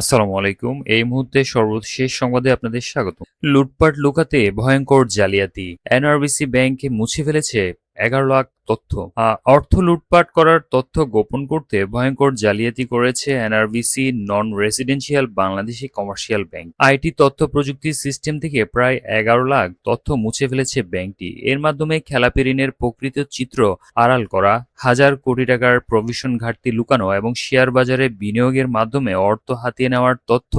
আসসালামু আলাইকুম। এই মুহূর্তে সর্বশেষ সংবাদে আপনাদের স্বাগত। লুটপাট লুকাতে ভয়ঙ্কর জালিয়াতি। এনআরবিসি ব্যাংক মুছে ফেলেছে ১১ লাখ তথ্য। অর্থ লুটপাট করার তথ্য গোপন করতে ভয়ঙ্কর জালিয়াতি করেছে NRBC non residential Bangladeshi commercial bank. IT তথ্য প্রযুক্তি সিস্টেম থেকে প্রায় ১১ লাখ তথ্য মুছে ফেলেছে ব্যাংকটি। এর মাধ্যমে খেলাপি ঋণের প্রকৃত চিত্র আড়াল করা, হাজার কোটি টাকার প্রভিশন ঘাটতি লুকানো এবং শেয়ার বাজারে বিনিয়োগের মাধ্যমে অর্থ হাতিয়ে নেওয়ার তথ্য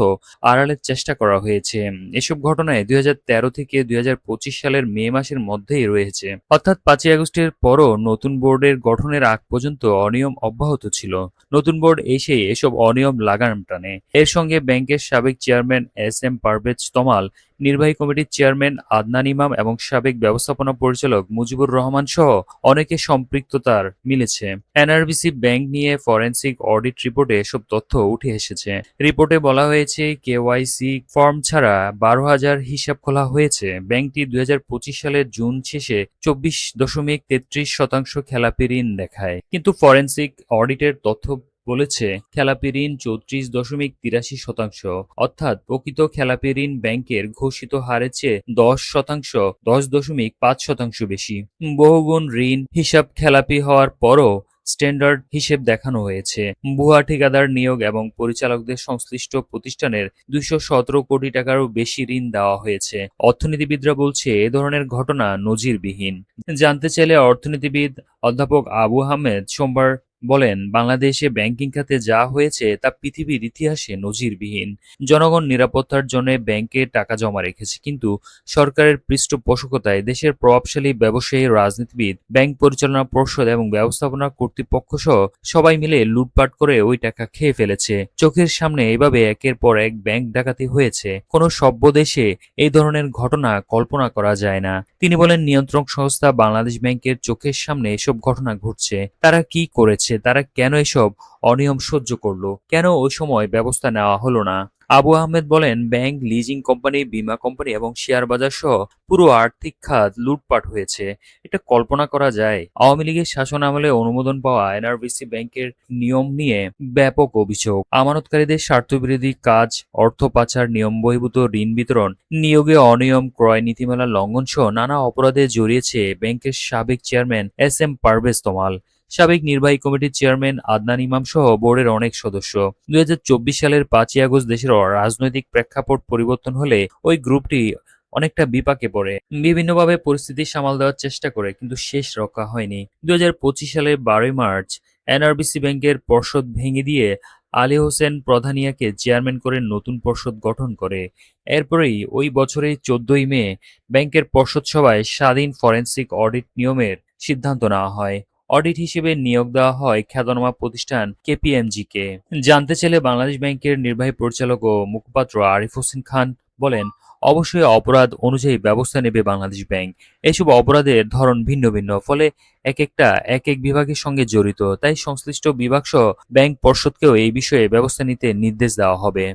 আড়ালের চেষ্টা করা হয়েছে। এসব ঘটনায় ২০১৩ থেকে ২০২৫ সালের মে মাসের মধ্যেই রয়েছে। অর্থাৎ ৫ই আগস্টের পরও নতুন বোর্ডের গঠনের আগ পর্যন্ত অনিয়ম অব্যাহত ছিল। নতুন বোর্ড এসেই এসব অনিয়ম লাগাম টানে। এর সঙ্গে ব্যাংকের সাবেক চেয়ারম্যান এস এম পারভেজ তমাল, নির্বাহী কমিটির চেয়ারম্যান আদনান ইমাম এবং সাবেক ব্যবস্থাপনা পরিচালক মুজিবুর রহমান সহ অনেকের সম্পৃক্ততার মিলেছে। এনআরবিসি ব্যাংক নিয়ে ফরেনসিক অডিট রিপোর্টে এসব তথ্য উঠে এসেছে। রিপোর্টে বলা হয়েছে, কেওয়াইসি ফর্ম ছাড়া ১২,০০০ হিসাব খোলা হয়েছে। ব্যাংকটি ২০২৫ সালের জুন শেষে ২৪.৩৩% খেলাপি ঋণ দেখায়। কিন্তু ফরেনসিক অডিটের তথ্য বলেছে খেলাপি ঋণ ৩৪.৮৩%, অর্থাৎ প্রকৃত খেলাপি ঋণ ব্যাংকের ঘোষিত হারের চেয়ে 10.৫% বেশি। বহুগুণ ঋণ হিসাব খেলাপি হওয়ার পরও স্ট্যান্ডার্ড হিসেব দেখানো হয়েছে। ভুয়া ঠিকাদার নিয়োগ এবং পরিচালকদের সংশ্লিষ্ট প্রতিষ্ঠানের ২১৭ কোটি টাকারও বেশি ঋণ দেওয়া হয়েছে। অর্থনীতিবিদরা বলছে এ ধরনের ঘটনা নজিরবিহীন। জানতে চাইলে অর্থনীতিবিদ অধ্যাপক আবু আহমেদ সোমবার বলেন, বাংলাদেশে ব্যাংকিং খাতে যা হয়েছে তা পৃথিবীর ইতিহাসে নজিরবিহীন। জনগণ নিরাপত্তার জন্য ব্যাংকে টাকা জমা রেখেছে, কিন্তু সরকারের পৃষ্ঠপোষকতায় দেশের প্রভাবশালী ব্যবসায়ী, রাজনীতিবিদ, ব্যাংক পরিচালনা পর্ষদ এবং ব্যবস্থাপনা কর্তৃপক্ষ সহ সবাই মিলে লুটপাট করে ওই টাকা খেয়ে ফেলেছে। চোখের সামনে এভাবে একের পর এক ব্যাংক ডাকাতি হয়েছে। কোনো সভ্য দেশে এই ধরনের ঘটনা কল্পনা করা যায় না। তিনি বলেন, নিয়ন্ত্রক সংস্থা বাংলাদেশ ব্যাংকের চোখের সামনে এসব ঘটনা ঘটছে। তারা কি করেছে? তারা কেন এসব অনিয়ম সহ্য করলো? কেন ওই সময় ব্যবস্থা নেওয়া হলো না? আবু আহমেদ বলেন, ব্যাংক, লিজিং কোম্পানি, বীমা কোম্পানি এবং শেয়ার বাজার সহ পুরো আর্থিক খাত লুটপাট হয়েছে। এটা কল্পনা করা যায়? আওয়ামী লীগের শাসন আমলে অনুমোদন পাওয়া এনআরবিসি ব্যাংকের নিয়ম নিয়ে ব্যাপক অভিযোগ। আমানতকারীদের স্বার্থবিরোধী কাজ, অর্থ পাচার, নিয়ম বহির্ভূত ঋণ বিতরণ, নিয়োগে অনিয়ম, ক্রয় নীতিমালা লঙ্ঘন সহ নানা অপরাধে জড়িয়েছে ব্যাংকের সাবেক চেয়ারম্যান এস এম পারভেজ তমাল, সাবেক নির্বাহী কমিটির চেয়ারম্যান আদনান ইমাম সহ বোর্ডের অনেক সদস্য। ২০২৪ সালের ৫ই আগস্ট দেশের রাজনৈতিক প্রেক্ষাপট পরিবর্তন হলে ওই গ্রুপটি অনেকটা বিপাকে পড়ে। বিভিন্নভাবে পরিস্থিতি সামাল দেওয়ার চেষ্টা করে, কিন্তু শেষ রক্ষা হয়নি। ২০২৫ সালের ১২ই মার্চ এনআরবিসি ব্যাংকের পর্ষদ ভেঙে দিয়ে আলী হোসেন প্রধানিয়াকে চেয়ারম্যান করে নতুন পর্ষদ গঠন করে। এরপরেই ওই বছরের ১৪ই মে ব্যাংকের পর্ষদ সভায় স্বাধীন ফরেনসিক অডিট নিয়মের সিদ্ধান্ত নেওয়া হয়। অডিট হিসেবে নিয়োগ দেওয়া হয় খ্যাতনামা প্রতিষ্ঠান কেপিএমজি-কে। জানতে চাইলে বাংলাদেশ ব্যাংকের নির্বাহী পরিচালক ও মুখপাত্র আরিফ হোসেন খান বলেন, অবশ্যই অপরাধ অনুযায়ী ব্যবস্থা নেবে বাংলাদেশ ব্যাংক। এসব অপরাধের ধরন ভিন্ন ভিন্ন, ফলে একেকটা এক এক বিভাগের সঙ্গে জড়িত। তাই সংশ্লিষ্ট বিভাগসহ ব্যাংক পর্ষদকেও এই বিষয়ে ব্যবস্থা নিতে নির্দেশ দেওয়া হবে।